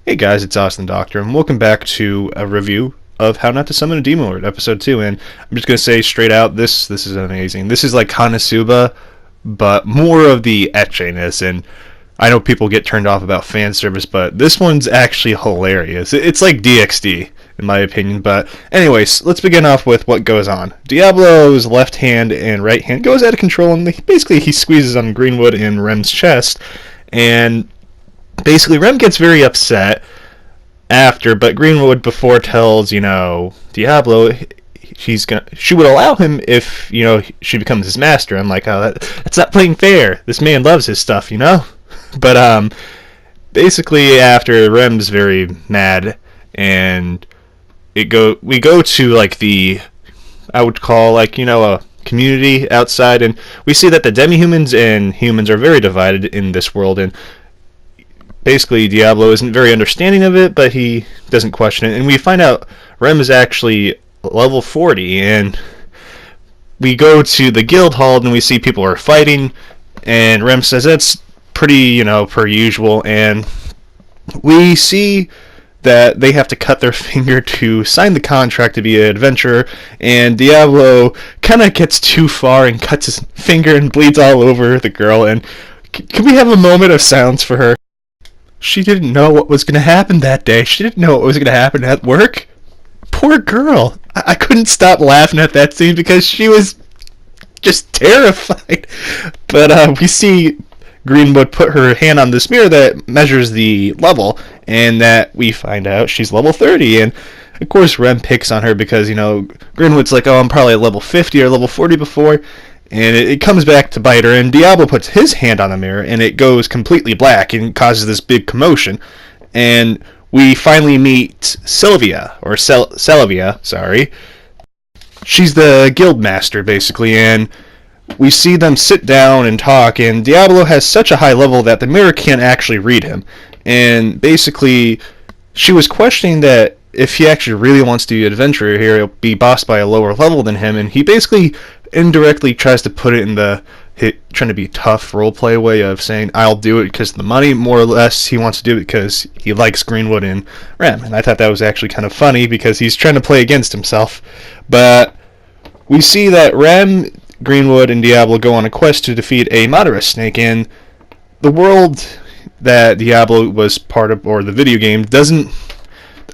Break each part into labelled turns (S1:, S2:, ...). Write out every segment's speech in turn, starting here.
S1: Hey guys, it's Austin Doctor, and welcome back to a review of How Not to Summon a Demon Lord, episode 2. And I'm just gonna say straight out, this is amazing. This is like Konosuba, but more of the etchiness. And I know people get turned off about fan service, but this one's actually hilarious. It's like DxD, in my opinion. But anyways, let's begin off with what goes on. Diablo's left hand and right hand goes out of control, and basically he squeezes on Greenwood in Rem's chest, and basically Rem gets very upset after, but Greenwood before tells, Diablo she would allow him if, she becomes his master. I'm like, oh, that's not playing fair. This man loves his stuff, But basically after, Rem's very mad, and we go to like I would call a community outside, and we see that the demi-humans and humans are very divided in this world, and basically Diablo isn't very understanding of it, but he doesn't question it. And we find out Rem is actually level 40, and we go to the guild hall and we see people are fighting, and Rem says that's pretty, per usual, and we see that they have to cut their finger to sign the contract to be an adventurer, and Diablo kind of gets too far and cuts his finger and bleeds all over the girl. And can we have a moment of silence for her? She didn't know what was going to happen that day. She didn't know what was going to happen at work. Poor girl. I couldn't stop laughing at that scene because she was just terrified. But we see Greenwood put her hand on this mirror that measures the level, and that we find out she's level 30. And of course Rem picks on her because, Greenwood's like, oh, I'm probably at level 50 or level 40 before. And it comes back to bite her, and Diablo puts his hand on the mirror, and it goes completely black and causes this big commotion. And we finally meet Sylvia, or Selvia, sorry. She's the guild master, basically, and we see them sit down and talk, and Diablo has such a high level that the mirror can't actually read him. And basically, she was questioning that if he actually really wants to be an adventurer here, he'll be bossed by a lower level than him, and he basically indirectly tries to put it in the trying to be tough roleplay way of saying, I'll do it because of the money. More or less, he wants to do it because he likes Greenwood and Rem. And I thought that was actually kind of funny because he's trying to play against himself. But we see that Rem, Greenwood, and Diablo go on a quest to defeat a Madara snake, and the world that Diablo was part of, or the video game, doesn't...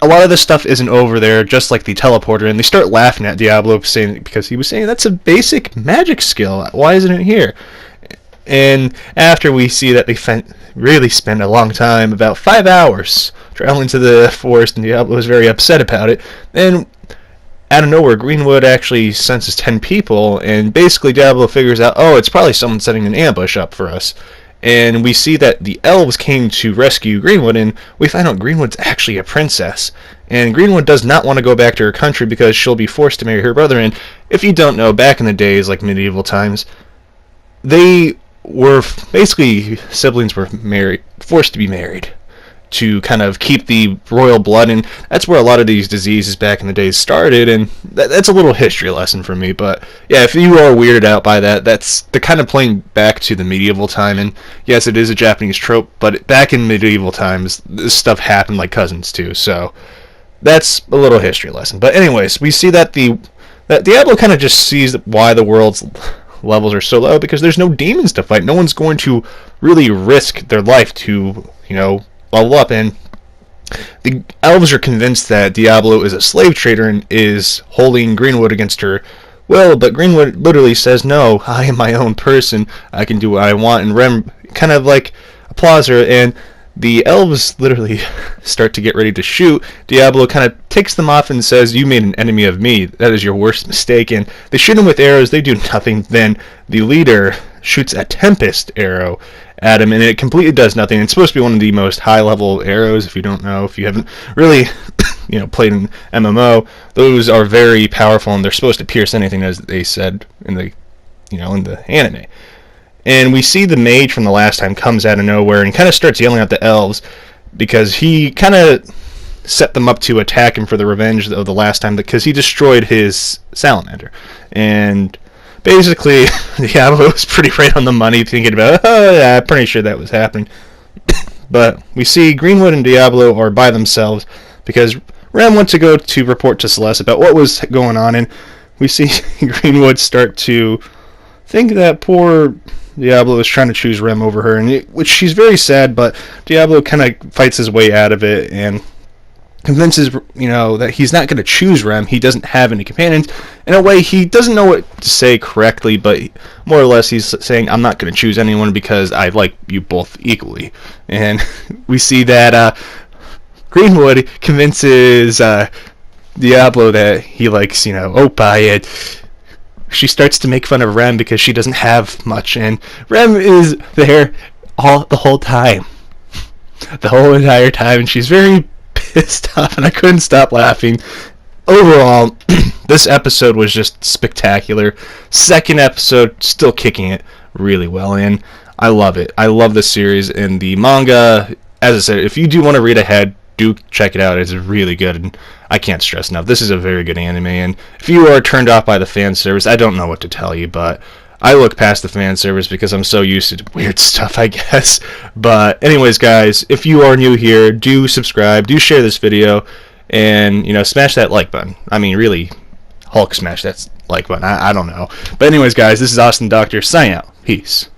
S1: A lot of this stuff isn't over there, just like the teleporter, and they start laughing at Diablo because he was saying that's a basic magic skill. Why isn't it here? And after we see that they really spent a long time, about 5 hours, traveling to the forest, and Diablo was very upset about it, then out of nowhere, Greenwood actually senses 10 people, and basically Diablo figures out, oh, it's probably someone setting an ambush up for us. And we see that the elves came to rescue Greenwood, and we find out Greenwood's actually a princess. And Greenwood does not want to go back to her country because she'll be forced to marry her brother. And if you don't know, back in the days, like medieval times, they were basically, siblings were forced to be married to kind of keep the royal blood, and that's where a lot of these diseases back in the days started, and that's a little history lesson for me. But yeah, if you are weirded out by that, they're kind of playing back to the medieval time, and yes, it is a Japanese trope, but back in medieval times, this stuff happened like cousins too, so that's a little history lesson. But anyways, we see that that Diablo kind of just sees why the world's levels are so low, because there's no demons to fight. No one's going to really risk their life to, level up, and the elves are convinced that Diablo is a slave trader and is holding Greenwood against her will, but Greenwood literally says, no, I am my own person, I can do what I want, and Rem kind of like applauds her, and the elves literally start to get ready to shoot. Diablo kind of takes them off and says, you made an enemy of me, that is your worst mistake, and they shoot him with arrows. They do nothing. Then the leader shoots a Tempest arrow at him, and it completely does nothing. It's supposed to be one of the most high-level arrows. If you don't know, if you haven't really played an MMO, those are very powerful, and they're supposed to pierce anything, as they said in the in the anime. And we see the mage from the last time comes out of nowhere and kind of starts yelling at the elves because he kind of set them up to attack him for the revenge of the last time, because he destroyed his salamander. And basically, Diablo was pretty right on the money, thinking about, oh yeah, I'm pretty sure that was happening. But we see Greenwood and Diablo are by themselves because Rem went to go to report to Celeste about what was going on, and we see Greenwood start to think that poor Diablo is trying to choose Rem over her, which she's very sad, but Diablo kind of fights his way out of it and convinces, that he's not going to choose Rem. He doesn't have any companions. In a way, he doesn't know what to say correctly, but more or less he's saying, I'm not going to choose anyone because I like you both equally. And we see that Greenwood convinces Diablo that he likes, Oppa, and she starts to make fun of Rem because she doesn't have much, and Rem is there the whole time. The whole entire time, and she's very pissed off, and I couldn't stop laughing. Overall, this episode was just spectacular. Second episode, still kicking it really well, and I love it. I love this series, and the manga, as I said, if you do want to read ahead, do check it out. It's really good, and I can't stress enough. This is a very good anime, and if you are turned off by the fan service, I don't know what to tell you, but I look past the fan service because I'm so used to weird stuff, I guess. But anyways, guys, if you are new here, do subscribe, do share this video, and, smash that like button. I mean, really, Hulk smash that like button. I don't know. But anyways, guys, this is Austin Doctor, signing out. Peace.